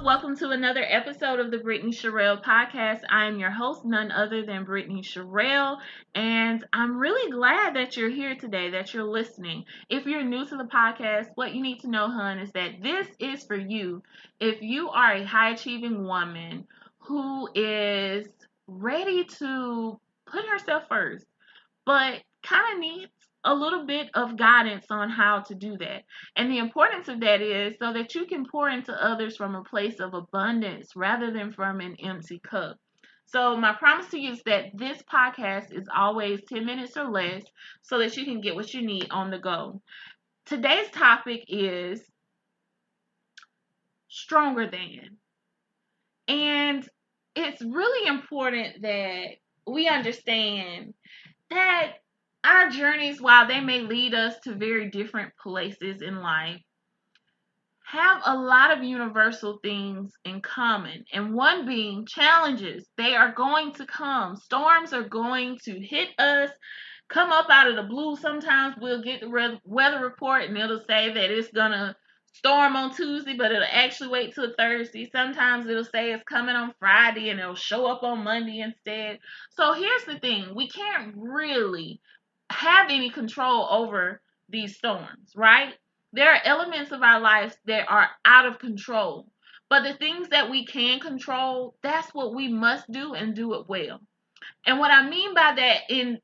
Welcome to another episode of the Brittany Sherell Podcast. I am your host, none other than Brittany Sherell, and I'm really glad that you're here today, that you're listening. If you're new to the podcast, what you need to know, hun, is that this is for you. If you are a high-achieving woman who is ready to put herself first, but kind of needs a little bit of guidance on how to do that. And the importance of that is so that you can pour into others from a place of abundance rather than from an empty cup. So my promise to you is that this podcast is always 10 minutes or less so that you can get what you need on the go. Today's topic is stronger than. And it's really important that we understand that our journeys, while they may lead us to very different places in life, have a lot of universal things in common. And one being challenges. They are going to come. Storms are going to hit us, come up out of the blue. Sometimes we'll get the weather report and it'll say that it's going to storm on Tuesday, but it'll actually wait till Thursday. Sometimes it'll say it's coming on Friday and it'll show up on Monday instead. So here's the thing. We can't really have any control over these storms, right? There are elements of our lives that are out of control. But the things that we can control, that's what we must do and do it well. And what I mean by that in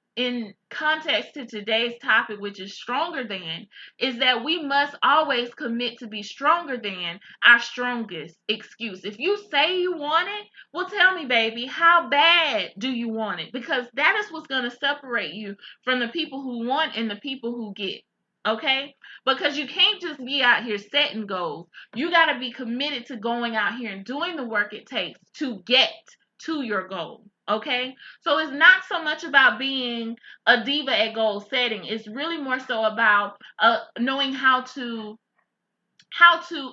context to today's topic, which is stronger than, is that we must always commit to be stronger than our strongest excuse. If you say you want it, well, tell me, baby, how bad do you want it? Because that is what's going to separate you from the people who want and the people who get. Okay? Because you can't just be out here setting goals. You got to be committed to going out here and doing the work it takes to get to your goal. Okay, so it's not so much about being a diva at goal setting. It's really more so about knowing how to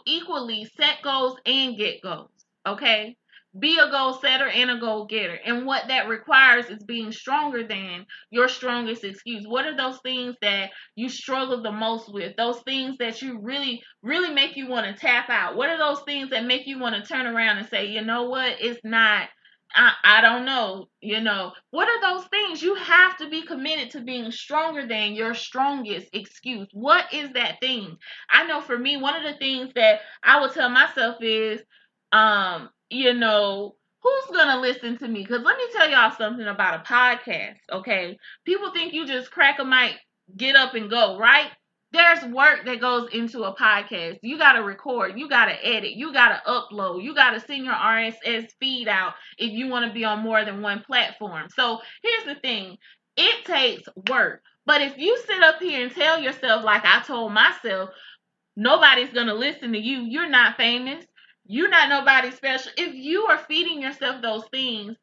equally set goals and get goals. Okay, be a goal setter and a goal getter, and what that requires is being stronger than your strongest excuse. What are those things that you struggle the most with? Those things that you really make you want to tap out. What are those things that make you want to turn around and say, you know what, it's not. I don't know, what are those things? You have to be committed to being stronger than your strongest excuse. What is that thing? I know for me, one of the things that I will tell myself is, who's going to listen to me? Because let me tell y'all something about a podcast, okay? People think you just crack a mic, get up and go, right? There's work that goes into a podcast. You got to record. You got to edit. You got to upload. You got to send your RSS feed out if you want to be on more than one platform. So here's the thing. It takes work. But if you sit up here and tell yourself, like I told myself, nobody's going to listen to you. You're not famous. You're not nobody special. If you are feeding yourself those things,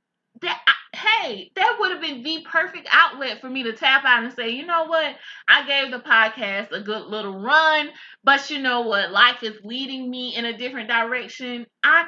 that would have been the perfect outlet for me to tap out and say, you know what? I gave the podcast a good little run, but you know what? Life is leading me in a different direction. I